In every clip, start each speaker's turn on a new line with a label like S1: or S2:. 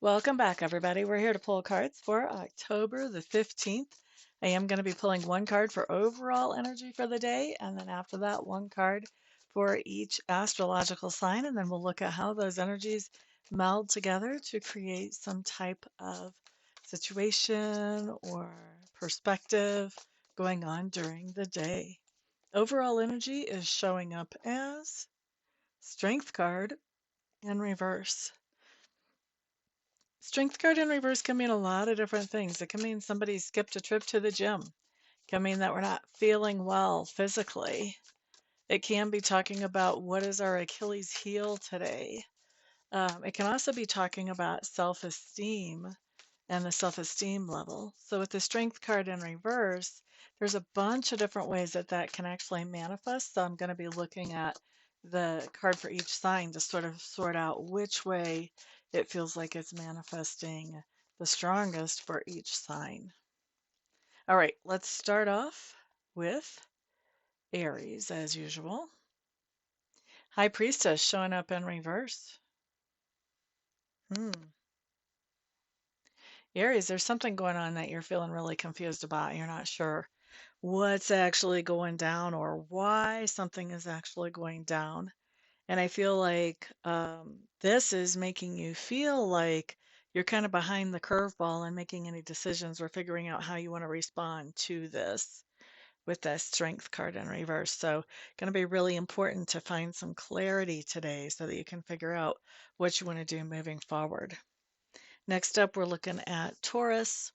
S1: Welcome back, everybody. We're here to pull cards for October the 15th. I am going to be pulling one card for overall energy for the day, and then after that, one card for each astrological sign, and then we'll look at how those energies meld together to create some type of situation or perspective going on during the day. Overall energy is showing up as Strength card in reverse. Strength card in reverse can mean a lot of different things. It can mean somebody skipped a trip to the gym. It can mean that we're not feeling well physically. It can be talking about what is our Achilles heel today. It can also be talking about self-esteem and the self-esteem level. So with the strength card in reverse, there's a bunch of different ways that that can actually manifest. So I'm going to be looking at the card for each sign to sort of sort out which way it feels like it's manifesting the strongest for each sign. All right, let's start off with Aries as usual. High Priestess showing up in reverse. Hmm. Aries, there's something going on that you're feeling really confused about. You're not sure what's actually going down or why something is actually going down. And I feel like this is making you feel like you're kind of behind the curveball and making any decisions or figuring out how you want to respond to this with that strength card in reverse. So, going to be really important to find some clarity today so that you can figure out what you want to do moving forward. Next up, we're looking at Taurus.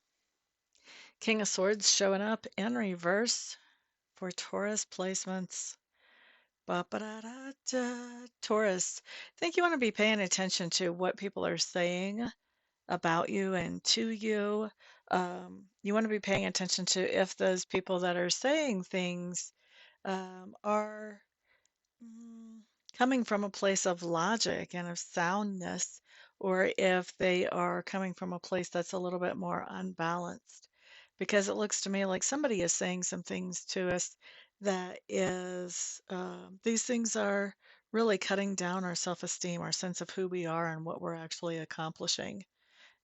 S1: King of Swords showing up in reverse for Taurus placements. Ba-ba-da-da-da. Taurus, I think you want to be paying attention to what people are saying about you and to you. You want to be paying attention to if those people that are saying things are mm, coming from a place of logic and of soundness, or if they are coming from a place that's a little bit more unbalanced. Because it looks to me like somebody is saying some things to us that is, these things are really cutting down our self esteem, our sense of who we are, and what we're actually accomplishing.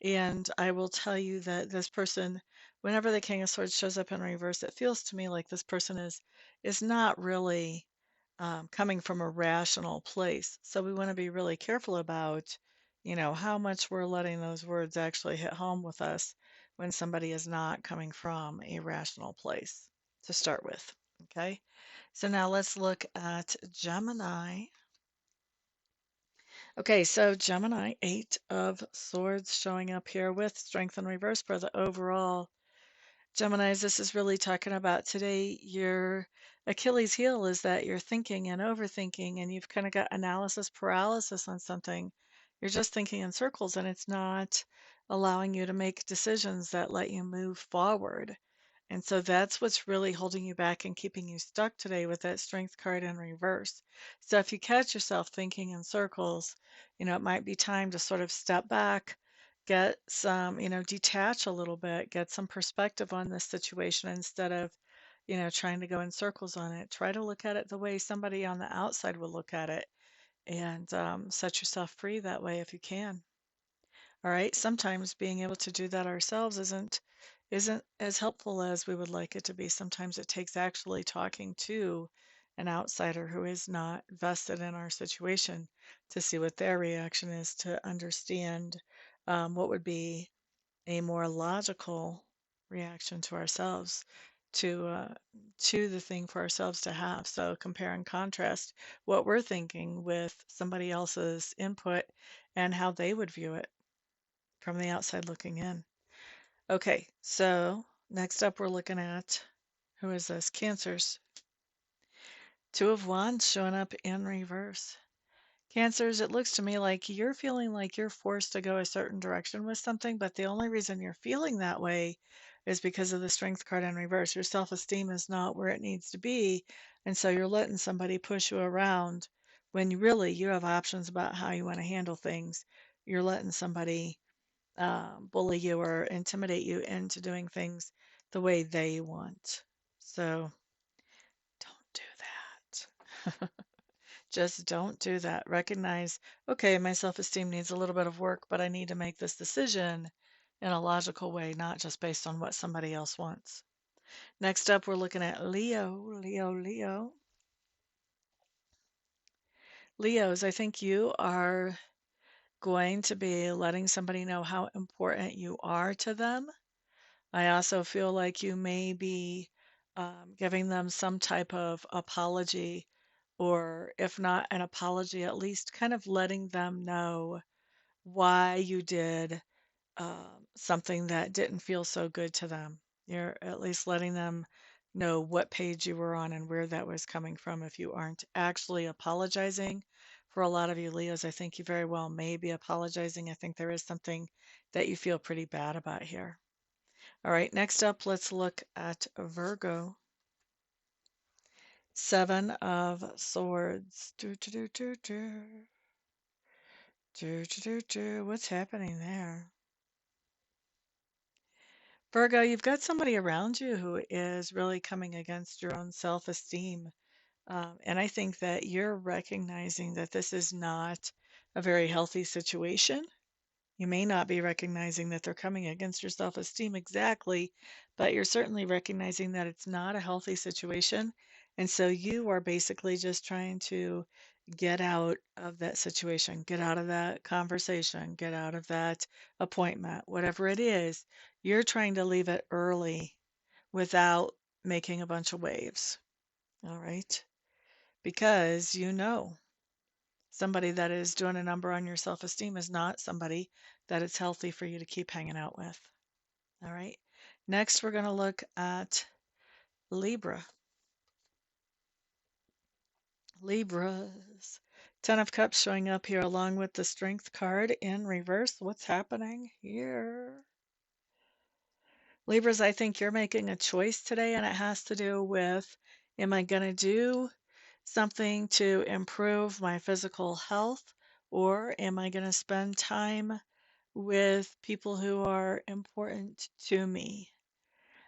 S1: And I will tell you that this person, whenever the King of Swords shows up in reverse, it feels to me like this person is not really coming from a rational place. So we want to be really careful about, how much we're letting those words actually hit home with us when somebody is not coming from a rational place to start with. Okay. So now let's look at Gemini. Okay, so Gemini, Eight of Swords showing up here with Strength in reverse for the overall. Geminis, this is really talking about today. Your Achilles heel is that you're thinking and overthinking, and you've kind of got analysis paralysis on something. You're just thinking in circles, and it's not allowing you to make decisions that let you move forward. And so that's what's really holding you back and keeping you stuck today with that strength card in reverse. So if you catch yourself thinking in circles, it might be time to sort of step back, get some, detach a little bit, get some perspective on this situation instead of, trying to go in circles on it. Try to look at it the way somebody on the outside would look at it and set yourself free that way if you can. All right. Sometimes being able to do that ourselves isn't as helpful as we would like it to be. Sometimes it takes actually talking to an outsider who is not vested in our situation to see what their reaction is, to understand what would be a more logical reaction to ourselves, to the thing for ourselves to have. So compare and contrast what we're thinking with somebody else's input and how they would view it from the outside looking in. Okay, so next up we're looking at, who is this? Cancers. Two of Wands showing up in reverse. Cancers, it looks to me like you're feeling like you're forced to go a certain direction with something, but the only reason you're feeling that way is because of the strength card in reverse. Your self-esteem is not where it needs to be, and so you're letting somebody push you around when you have options about how you want to handle things. You're letting somebody bully you or intimidate you into doing things the way they want. So don't do that. Just don't do that. Recognize, okay, my self-esteem needs a little bit of work, but I need to make this decision in a logical way, not just based on what somebody else wants. Next up, we're looking at Leo, Leo, Leo. Leos, I think you are going to be letting somebody know how important you are to them. I also feel like you may be giving them some type of apology, or if not an apology, at least kind of letting them know why you did something that didn't feel so good to them. You're at least letting them know what page you were on and where that was coming from if you aren't actually apologizing. For a lot of you Leos, I think you very well may be apologizing. I think there is something that you feel pretty bad about here. All right, next up, let's look at Virgo. Seven of Swords. What's happening there? Virgo, you've got somebody around you who is really coming against your own self-esteem. And I think that you're recognizing that this is not a very healthy situation. You may not be recognizing that they're coming against your self-esteem exactly, but you're certainly recognizing that it's not a healthy situation. And so you are basically just trying to get out of that situation, get out of that conversation, get out of that appointment, whatever it is. You're trying to leave it early without making a bunch of waves. All right. Because you know somebody that is doing a number on your self esteem is not somebody that it's healthy for you to keep hanging out with. All right. Next, we're going to look at Libra. Libras. Ten of Cups showing up here along with the Strength card in reverse. What's happening here? Libras, I think you're making a choice today, and it has to do with, am I going to do something to improve my physical health, or am I going to spend time with people who are important to me?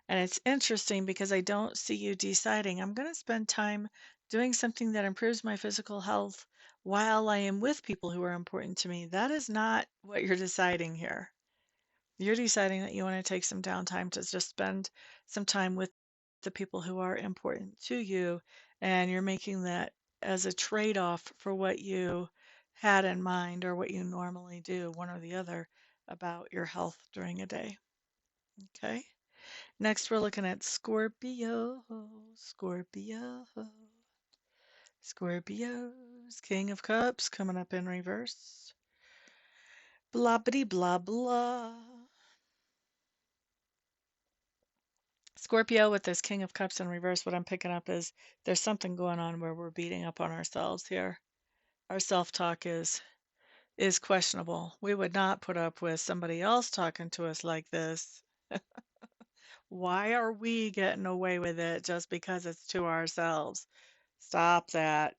S1: And it's interesting because I don't see you deciding, I'm going to spend time doing something that improves my physical health while I am with people who are important to me. That is not what you're deciding here. You're deciding that you want to take some downtime to just spend some time with the people who are important to you, and you're making that as a trade-off for what you had in mind or what you normally do, one or the other, about your health during a day. Okay. Next, we're looking at Scorpio. Scorpio. Scorpios. King of Cups coming up in reverse. Blah, bitty, blah, blah. Scorpio with this King of Cups in reverse, what I'm picking up is there's something going on where we're beating up on ourselves here. Our self-talk is questionable. We would not put up with somebody else talking to us like this. Why are we getting away with it just because it's to ourselves? Stop that.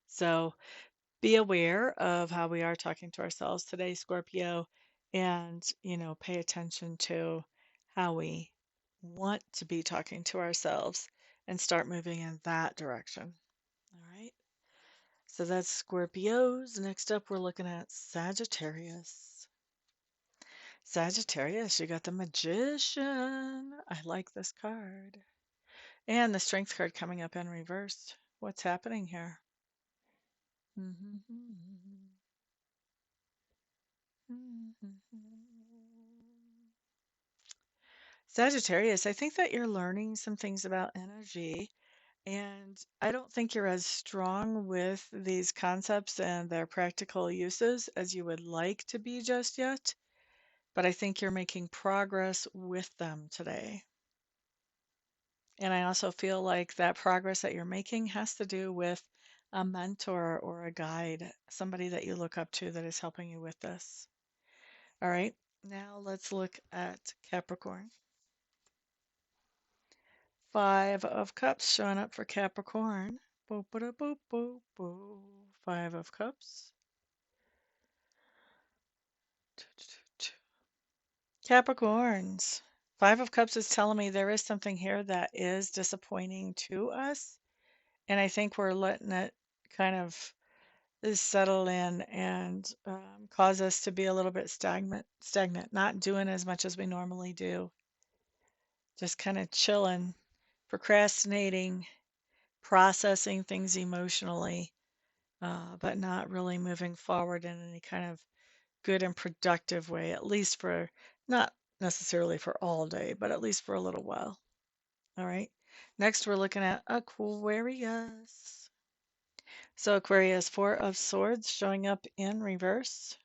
S1: So be aware of how we are talking to ourselves today, Scorpio, and, pay attention to how we want to be talking to ourselves and start moving in that direction. All right. So that's Scorpios. Next up, we're looking at Sagittarius. Sagittarius, you got the Magician. I like this card. And the Strength card coming up in reverse. What's happening here? Sagittarius, I think that you're learning some things about energy, and I don't think you're as strong with these concepts and their practical uses as you would like to be just yet, but I think you're making progress with them today. And I also feel like that progress that you're making has to do with a mentor or a guide, somebody that you look up to that is helping you with this. All right, now let's look at Capricorn. Five of Cups showing up for Capricorn. Boop, boop, boop, boop, boop. Five of Cups. Capricorns. Five of Cups is telling me there is something here that is disappointing to us. And I think we're letting it kind of settle in and cause us to be a little bit stagnant, not doing as much as we normally do, just kind of chilling, procrastinating, processing things emotionally, but not really moving forward in any kind of good and productive way, at least for not necessarily for all day, but at least for a little while. All right. Next, we're looking at Aquarius. So, Aquarius, Four of Swords showing up in reverse,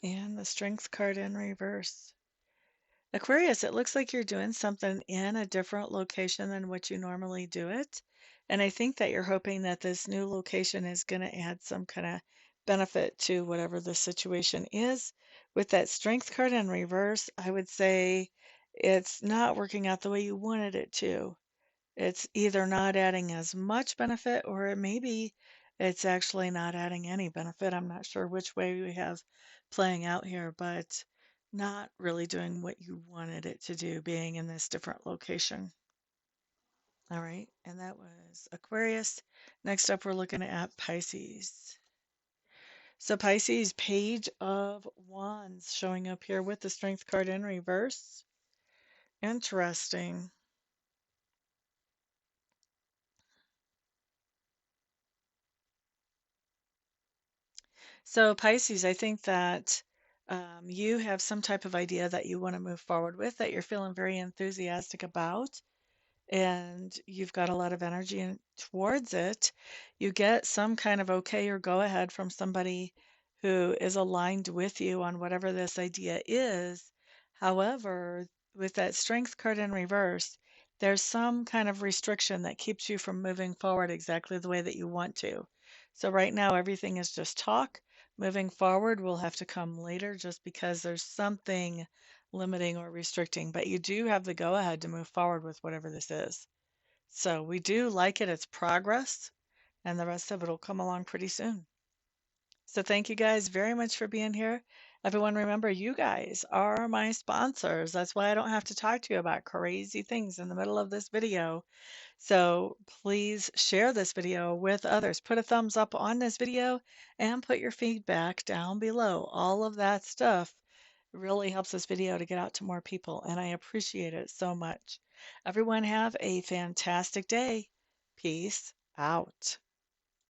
S1: and the Strength card in reverse. Aquarius, it looks like you're doing something in a different location than what you normally do it. And I think that you're hoping that this new location is going to add some kind of benefit to whatever the situation is. With that Strength card in reverse, I would say it's not working out the way you wanted it to. It's either not adding as much benefit or maybe it's actually not adding any benefit. I'm not sure which way we have playing out here, but not really doing what you wanted it to do, being in this different location. All right, and that was Aquarius. Next up, we're looking at Pisces. So Pisces, Page of Wands showing up here with the Strength card in reverse. Interesting. So, Pisces, I think that you have some type of idea that you want to move forward with, that you're feeling very enthusiastic about, and you've got a lot of energy towards it. You get some kind of okay or go ahead from somebody who is aligned with you on whatever this idea is. However, with that strength card in reverse, there's some kind of restriction that keeps you from moving forward exactly the way that you want to. So right now, everything is just talk. Moving forward will have to come later just because there's something limiting or restricting, but you do have the go ahead to move forward with whatever this is. So we do like it. It's progress, and the rest of it will come along pretty soon. So thank you guys very much for being here. Everyone, remember, you guys are my sponsors. That's why I don't have to talk to you about crazy things in the middle of this video. So please share this video with others. Put a thumbs up on this video and put your feedback down below. All of that stuff really helps this video to get out to more people, and I appreciate it so much. Everyone have a fantastic day. Peace out.